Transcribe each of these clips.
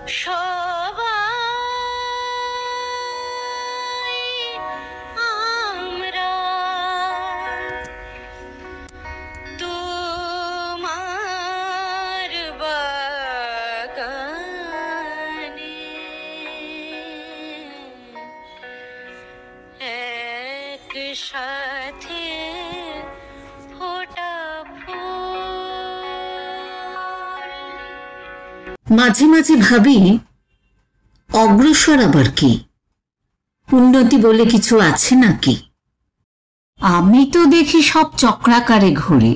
সবাই আমরা তোমার বাগানে একসাথে ফোটা ফুল। মাঝে মাঝে ভাবি, অগ্রসর আবার কি? উন্নতি বলে কিছু আছে নাকি? আমি তো দেখি সব চক্রাকারে ঘুরে,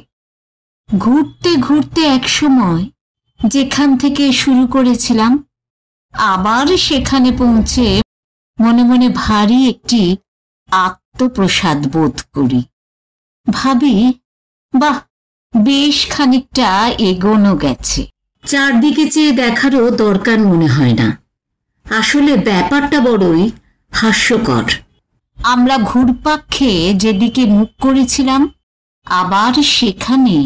ঘুরতে ঘুরতে একসময় যেখান থেকে শুরু করেছিলাম আবার সেখানে পৌঁছে মনে মনে ভারী একটি আত্মপ্রসাদ বোধ করি। ভাবি, বাহ, বেশ খানিকটা এগোনো গেছে। চারদিকে চেয়ে দেখারও দরকার মনে হয় না। আসলে ব্যাপারটা বড়ই হাস্যকর। আমরা ঘুরপাক খেয়ে যেদিকে মুখ করেছিলাম আবার সেখানে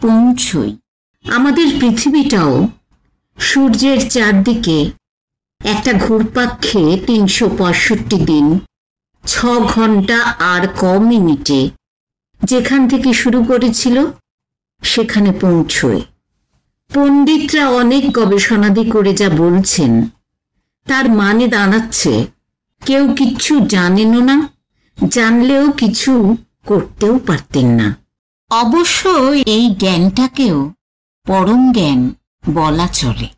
পৌঁছই। আমাদের পৃথিবীটাও সূর্যের চারদিকে একটা ঘুরপাক খেয়ে ৩৬৫ দিন ৬ ঘন্টা আর ক মিনিটে যেখান থেকে শুরু করেছিল সেখানে পৌঁছয়। পণ্ডিতরা অনেক গবেষণাদি করে যা বলছেন তার মানে দাঁড়াচ্ছে কেউ কিচ্ছু জানেনও না, জানলেও কিছু করতেও পারতেন না। অবশ্য এই জ্ঞানটাকেও পরম জ্ঞান বলা চলে।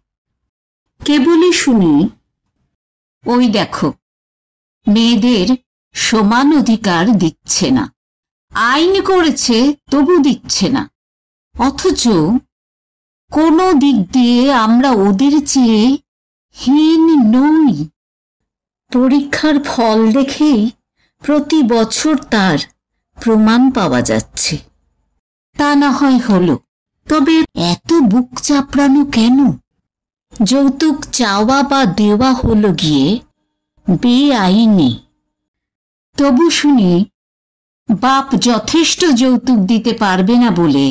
কেবলই শুনি, ওই দেখো, মেয়েদের সমান অধিকার দিচ্ছে না, আইন করেছে তবু দিচ্ছে না, অথচ কোনো দিক দিয়ে আমরা ওদের চেয়ে হীন নই। পরীক্ষার ফল দেখেই প্রতি বছর তার প্রমাণ পাওয়া যাচ্ছে। তা না হয় হলো, তবে এত বুক চাপড়ানো কেন? যৌতুক চাওয়া বা দেওয়া হলো গিয়ে বেআইনি। তবু শুনি বাপ যথেষ্ট যৌতুক দিতে পারবে না বলে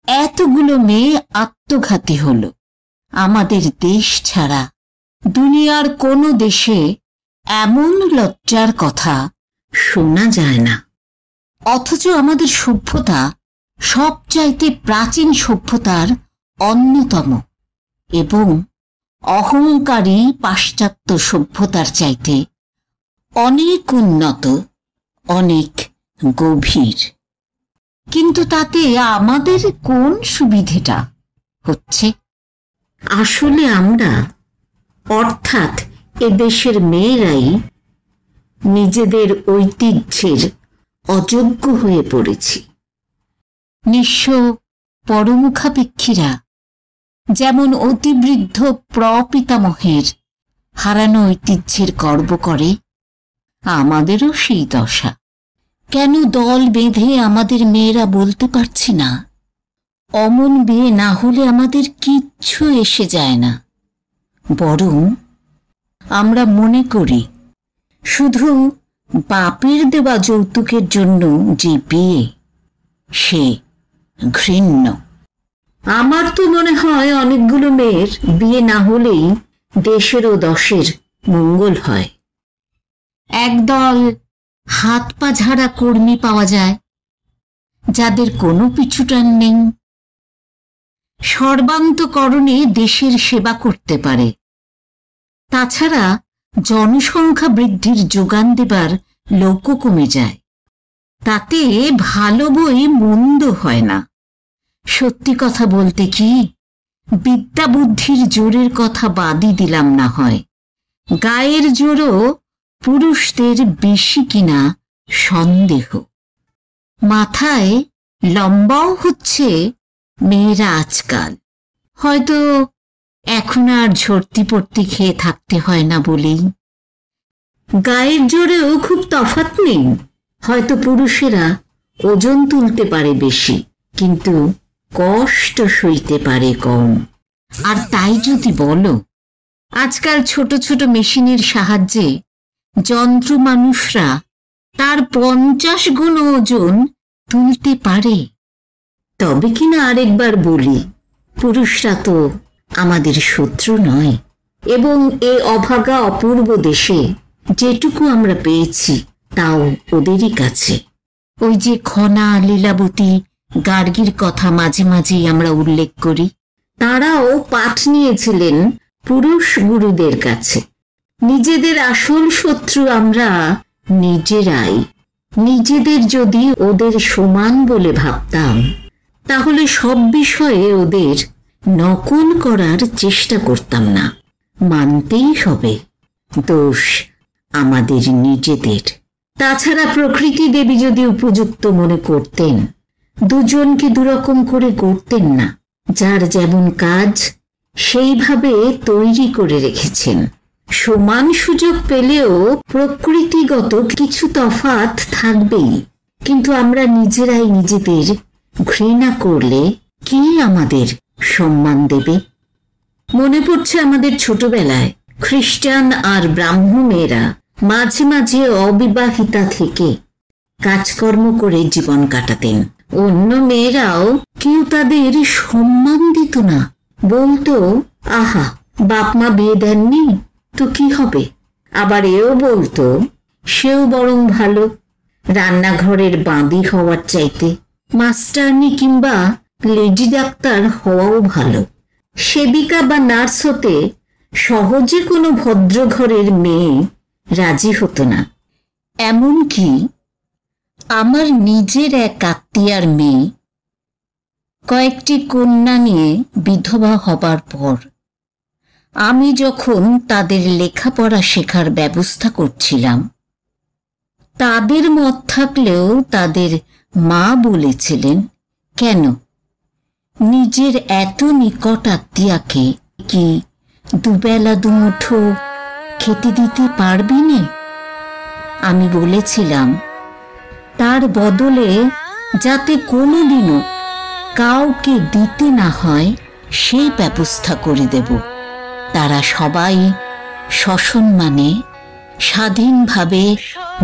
এতগুলো মেয়ে আত্মঘাতী হলো। আমাদের দেশ ছাড়া দুনিয়ার কোনো দেশে এমন লজ্জার কথা শোনা যায় না। অথচ আমাদের সভ্যতা সবচাইতে প্রাচীন সভ্যতার অন্যতম এবং অহংকারী পাশ্চাত্য সভ্যতার চাইতে অনেক উন্নত, অনেক গভীর। কিন্তু তাতে আমাদের কোন সুবিধেটা হচ্ছে? আসলে আমরা, অর্থাৎ এদেশের মেয়েরাই নিজেদের ঐতিহ্যের অযোগ্য হয়ে পড়েছি। নিঃস্ব পরমুখাপেক্ষীরা যেমন অতিবৃদ্ধ প্রপিতামহের হারানো ঐতিহ্যের গর্ব করে, আমাদেরও সেই দশা। কেন দল বেঁধে আমাদের মেয়েরা বলতে পারছি না, অমন বিয়ে না হলে আমাদের কিচ্ছু এসে যায় না? বরং আমরা মনে করি শুধু বাপের দেওয়া যৌতুকের জন্য যে বিয়ে সে ঘৃণ্য। আমার তো মনে হয় অনেকগুলো মেয়ের বিয়ে না হলেই দেশের ও দশের মঙ্গল হয়। একদল হাত পা ঝাড়া কর্মী পাওয়া যায় যাদের কোনো পিছুটান নেই, সর্বান্তকরণে দেশের সেবা করতে পারে। তাছাড়া জনসংখ্যা বৃদ্ধির যোগান দেবার লোকও কমে যায়। তাতে ভালো বই মন্দ হয় না। সত্যি কথা বলতে কি, বিদ্যা বুদ্ধির জোরের কথা বাদই দিলাম না হয়, গায়ের জোরও পুরুষদের বেশি কিনা সন্দেহ। মাথায় লম্বাও হচ্ছে মেয়েরা আজকাল। হয়তো এখন আর ঝর্তি পড়তি খেয়ে থাকতে হয় না বলেই। গায়ের জোরেও খুব তফাৎ নেই। হয়তো পুরুষেরা ওজন তুলতে পারে বেশি, কিন্তু কষ্ট সইতে পারে কম। আর তাই যদি বলো, আজকাল ছোট ছোট মেশিনের সাহায্যে যন্ত্র মানুষরা তার 50 গুণ ওজন তুলতে পারে। তবে কিনা আরেকবার বলি, পুরুষরা তো আমাদের শত্রু নয়, এবং এ অভাগা অপূর্ব দেশে যেটুকু আমরা পেয়েছি তাও ওদেরই কাছে। ওই যে খনা, লীলাবতী, গার্গীর কথা মাঝে মাঝেই আমরা উল্লেখ করি, তারাও পাঠ নিয়েছিলেন পুরুষ গুরুদের কাছে। নিজেদের আসল শত্রু আমরা নিজেরাই। নিজেদের যদি ওদের সমান বলে ভাবতাম তাহলে সব বিষয়ে ওদের নকল করার চেষ্টা করতাম না। মানতেই হবে, দোষ আমাদের নিজেদের। তাছাড়া প্রকৃতি দেবী যদি উপযুক্ত মনে করতেন, দুজনকে দুরকম করে করতেন না। যার যেমন কাজ সেইভাবে তৈরি করে রেখেছেন। সমান সুযোগ পেলেও প্রকৃতিগত কিছু তফাৎ থাকবেই, কিন্তু আমরা নিজেরাই নিজেদের ঘৃণা করলে কে আমাদের সম্মান দেবে? মনে পড়ছে আমাদের ছোটবেলায় খ্রিস্টান আর ব্রাহ্ম মেয়েরা মাঝে মাঝে অবিবাহিতা থেকে কাজকর্ম করে জীবন কাটাতেন। অন্য মেয়েরাও কেউ তাদের সম্মান দিত না, বলতো, আহা, বাপ মা বিয়ে দেননি তো কি হবে। আবার এও বলতো সেও বরং ভালো, রান্নাঘরের বাঁদি হওয়ার চাইতে মাস্টারনি কিংবা লেডি ডাক্তার হওয়াও ভালো। সেবিকা বা নার্স হতে সহজে কোনো ভদ্র ঘরের মেয়ে রাজি হতো না। এমনকি আমার নিজের এক আত্মীয়ার মেয়ে কয়েকটি কন্যা নিয়ে বিধবা হবার পর আমি যখন তাদের লেখাপড়া শেখার ব্যবস্থা করছিলাম, তাদের মত থাকলেও তাদের মা বলেছিলেন, কেন নিজের এত নিকট আত্মীয়াকে কি দুবেলা দুমুঠো খেতে দিতে পারবি নে? আমি বলেছিলাম, তার বদলে যাতে কোনোদিনও কাউকে দিতে না হয় সেই ব্যবস্থা করে দেব। তারা সবাই সসম্মানে স্বাধীনভাবে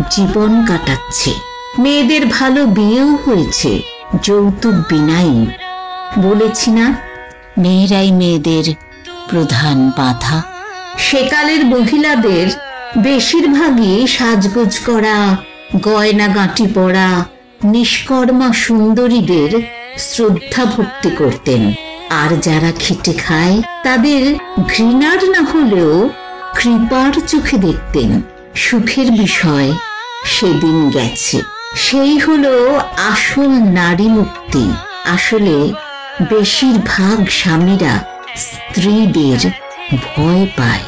জীবন কাটাচ্ছে। মেয়েদের ভালো বিয়েও হয়েছে, যৌতুক বিনাই। বলেছি না, মেয়েরাই মেয়েদের প্রধান বাধা। সেকালের মহিলাদের বেশিরভাগই সাজগোজ করা, গয়না গাঁটি পরা নিষ্কর্মা সুন্দরীদের শ্রদ্ধা ভক্তি করতেন। আর যারা খেটে খায় তাদের ঘৃণার না হলেও কৃপার চোখে দেখতেন। সুখের বিষয় সেদিন গেছে। সেই হলো আসল নারী মুক্তি। আসলে বেশিরভাগ স্বামীরা স্ত্রীদের ভয় পায়।